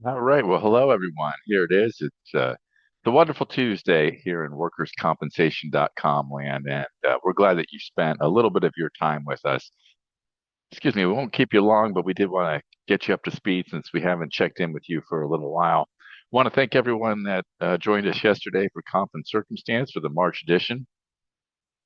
All right. Well, hello, everyone. Here it is. It's the wonderful Tuesday here in workerscompensation.com land, and we're glad that you spent a little bit of your time with us. Excuse me, we won't keep you long, but we did want to get you up to speed since we haven't checked in with you for a little while. Want to thank everyone that joined us yesterday for Comp and Circumstance for the March edition.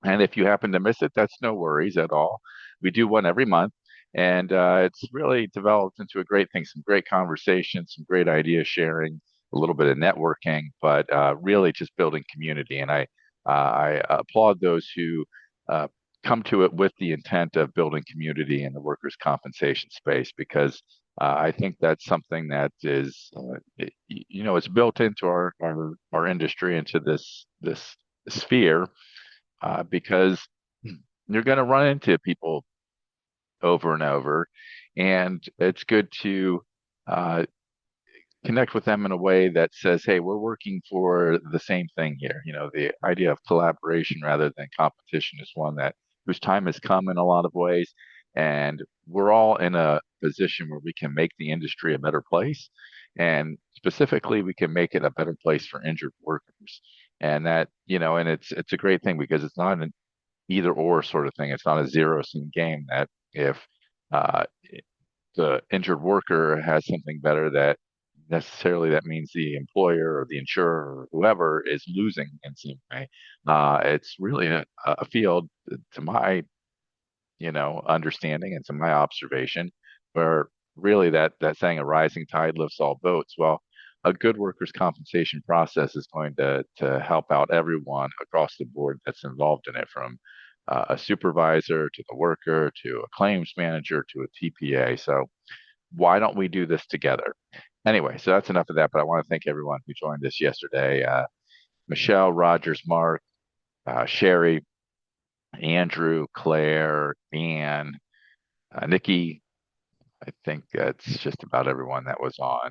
And if you happen to miss it, that's no worries at all. We do one every month, and it's really developed into a great thing. Some great conversations, some great idea sharing, a little bit of networking, but really just building community. And I applaud those who uh, come to it with the intent of building community in the workers' compensation space, because I think that's something that is, it's built into our industry, into this sphere because you're going to run into people over and over, and it's good to uh, connect with them in a way that says, "Hey, we're working for the same thing here." You know, the idea of collaboration rather than competition is one that whose time has come in a lot of ways, and we're all in a position where we can make the industry a better place, and specifically, we can make it a better place for injured workers. And that, and it's a great thing because it's not an either or sort of thing. It's not a zero sum game that if uh, the injured worker has something better, that necessarily that means the employer or the insurer or whoever is losing in some way. It's really a field, to my understanding and to my observation, where really that saying a rising tide lifts all boats. Well, a good workers' compensation process is going to help out everyone across the board that's involved in it, from a supervisor to the worker to a claims manager to a TPA. So why don't we do this together? Anyway, so that's enough of that. But I want to thank everyone who joined us yesterday. Michelle, Rogers, Mark, Sherry, Andrew, Claire, Anne, Nikki. I think that's just about everyone that was on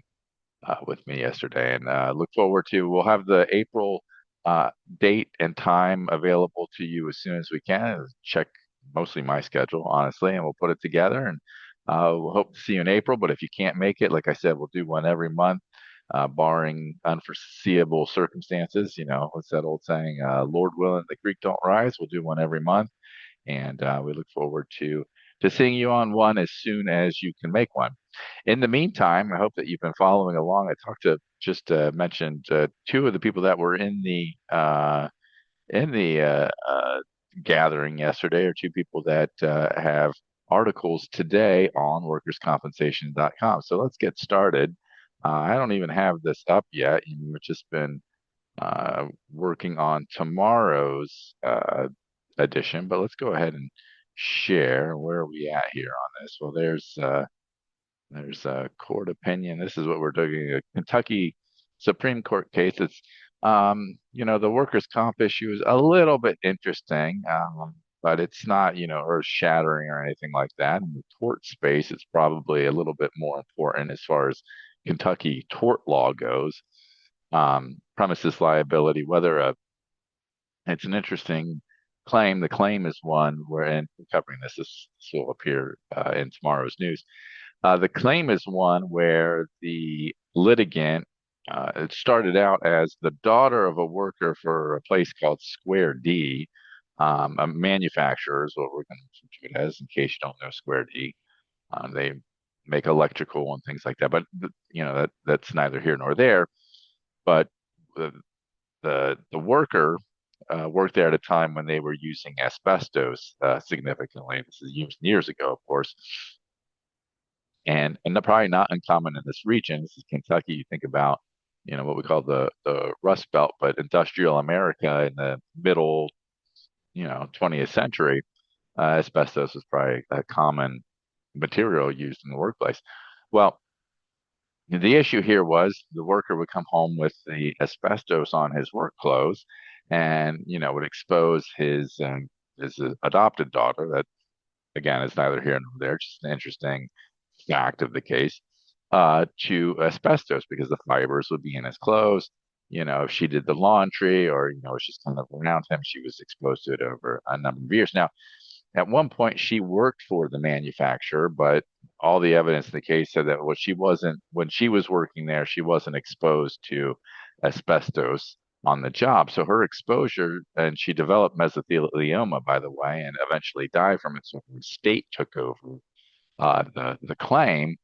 with me yesterday. And look forward to, we'll have the April uh, date and time available to you as soon as we can. Check mostly my schedule, honestly, and we'll put it together. And we'll hope to see you in April. But if you can't make it, like I said, we'll do one every month. Barring unforeseeable circumstances, what's that old saying? Lord willing, the creek don't rise. We'll do one every month, and we look forward to seeing you on one as soon as you can make one. In the meantime, I hope that you've been following along. I talked to just mentioned two of the people that were in the gathering yesterday, or two people that have articles today on workerscompensation.com. So let's get started. I don't even have this up yet. We've just been working on tomorrow's edition, but let's go ahead and share. Where are we at here on this? Well, there's a court opinion. This is what we're doing. A Kentucky Supreme Court case. It's the workers' comp issue is a little bit interesting, but it's not, earth shattering or anything like that. In the tort space, it's probably a little bit more important as far as Kentucky tort law goes. Premises liability, whether it's an interesting claim. The claim is one where, and we're covering this will appear in tomorrow's news. The claim is one where the litigant, it started out as the daughter of a worker for a place called Square D, a manufacturer is what we're going to refer to it as, in case you don't know Square D. They make electrical and things like that, but that's neither here nor there. But the the worker worked there at a time when they were using asbestos significantly. This is years and years ago, of course, and probably not uncommon in this region. This is Kentucky. You think about, what we call the Rust Belt, but industrial America in the middle, 20th century, asbestos was probably a common material used in the workplace. Well, the issue here was the worker would come home with the asbestos on his work clothes, and would expose his adopted daughter. That again is neither here nor there, just an interesting fact of the case, to asbestos because the fibers would be in his clothes. If she did the laundry or was just kind of around him, she was exposed to it over a number of years. Now, At one point, she worked for the manufacturer, but all the evidence in the case said that she wasn't, when she was working there, she wasn't exposed to asbestos on the job. So her exposure, and she developed mesothelioma, by the way, and eventually died from it. So her state took over the claim.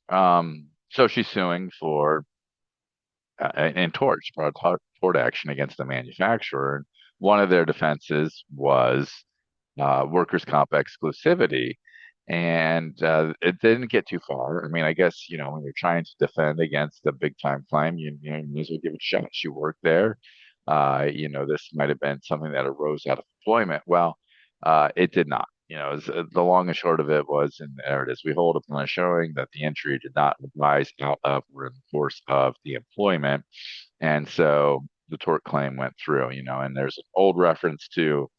So she's suing for in torts, brought tort action against the manufacturer. And one of their defenses was workers' comp exclusivity. And it didn't get too far. I mean, I guess, when you're trying to defend against a big time claim, you may as well give it a shot. She worked there. This might have been something that arose out of employment. Well, it did not. The long and short of it was, and there it is, we hold upon a showing that the injury did not arise out of or in the course of the employment. And so the tort claim went through, and there's an old reference to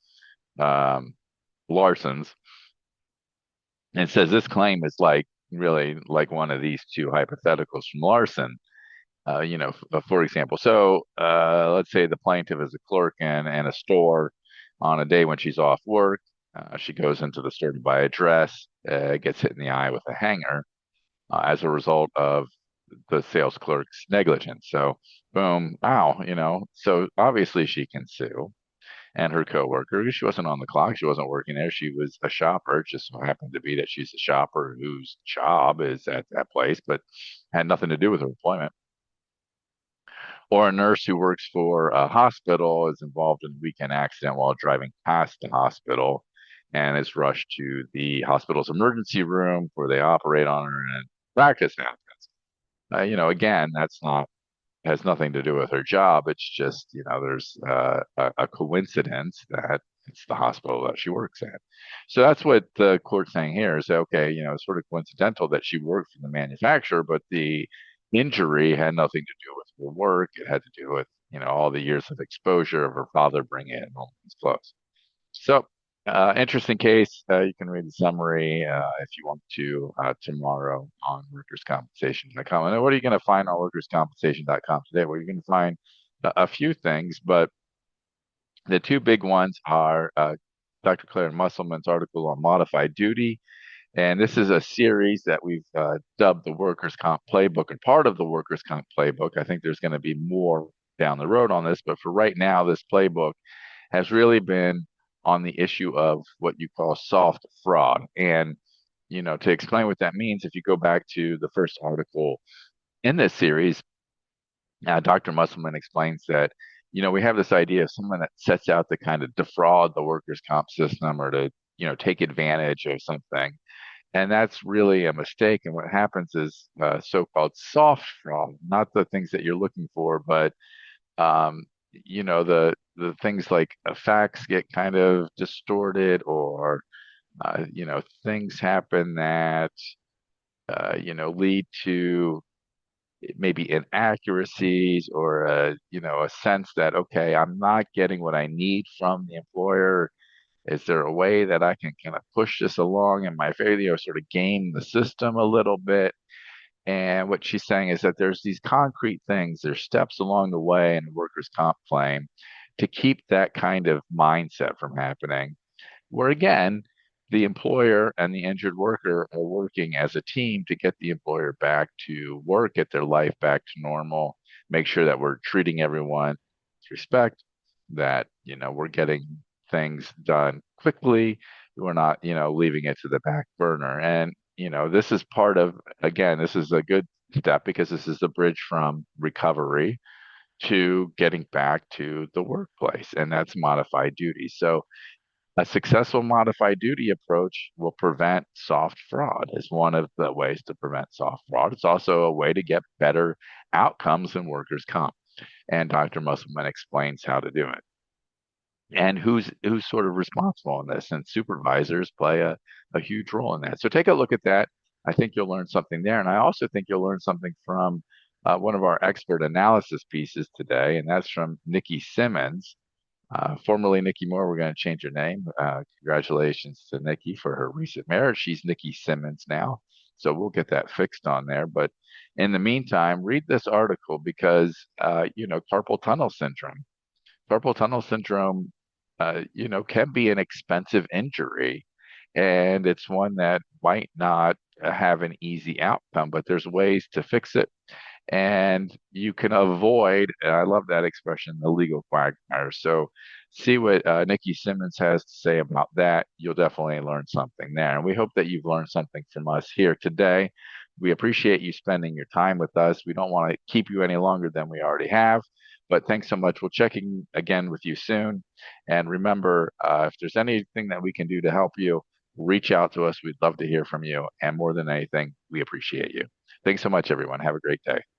um, Larson's. And it says this claim is like really like one of these two hypotheticals from Larson. For example, so let's say the plaintiff is a clerk in a store on a day when she's off work. She goes into the store to buy a dress, gets hit in the eye with a hanger as a result of the sales clerk's negligence. So, boom, ow, So obviously she can sue and her coworker. She wasn't on the clock. She wasn't working there. She was a shopper. It just so happened to be that she's a shopper whose job is at that place, but had nothing to do with her employment. Or a nurse who works for a hospital is involved in a weekend accident while driving past the hospital and is rushed to the hospital's emergency room where they operate on her and practice happens. Again, that's not has nothing to do with her job. It's just, there's a coincidence that it's the hospital that she works at. So that's what the court's saying here is okay, it's sort of coincidental that she worked for the manufacturer, but the injury had nothing to do with her work. It had to do with, all the years of exposure of her father bringing in all these clothes. So, interesting case. You can read the summary if you want to tomorrow on workerscompensation.com. And what are you going to find on workerscompensation.com today? Well, you're going to find a few things, but the two big ones are Dr. Claire Musselman's article on modified duty. And this is a series that we've dubbed the Workers' Comp Playbook and part of the Workers' Comp Playbook. I think there's going to be more down the road on this, but for right now, this playbook has really been on the issue of what you call soft fraud. And, to explain what that means, if you go back to the first article in this series, Dr. Musselman explains that, we have this idea of someone that sets out to kind of defraud the workers' comp system or to, take advantage of something. And that's really a mistake. And what happens is so-called soft fraud, not the things that you're looking for, but um, the things like facts get kind of distorted, or things happen that lead to maybe inaccuracies or a sense that okay, I'm not getting what I need from the employer. Is there a way that I can kind of push this along in my favor, sort of game the system a little bit? And what she's saying is that there's these concrete things, there's steps along the way in a workers' comp claim to keep that kind of mindset from happening, where again, the employer and the injured worker are working as a team to get the employer back to work, get their life back to normal, make sure that we're treating everyone with respect, that, we're getting things done quickly. We're not, leaving it to the back burner. And, this is part of, again, this is a good step because this is the bridge from recovery to getting back to the workplace, and that's modified duty. So a successful modified duty approach will prevent soft fraud is one of the ways to prevent soft fraud. It's also a way to get better outcomes in workers' comp. And Dr. Musselman explains how to do it and who's sort of responsible in this. And supervisors play a huge role in that. So take a look at that. I think you'll learn something there. And I also think you'll learn something from one of our expert analysis pieces today, and that's from Nikki Simmons. Formerly Nikki Moore, we're going to change her name. Congratulations to Nikki for her recent marriage. She's Nikki Simmons now. So we'll get that fixed on there. But in the meantime, read this article because, carpal tunnel syndrome. Carpal tunnel syndrome can be an expensive injury, and it's one that might not have an easy outcome, but there's ways to fix it. And you can avoid, and I love that expression, the legal quagmire. So see what Nikki Simmons has to say about that. You'll definitely learn something there. And we hope that you've learned something from us here today. We appreciate you spending your time with us. We don't want to keep you any longer than we already have, but thanks so much. We'll check in again with you soon. And remember, if there's anything that we can do to help you, reach out to us. We'd love to hear from you. And more than anything, we appreciate you. Thanks so much, everyone. Have a great day.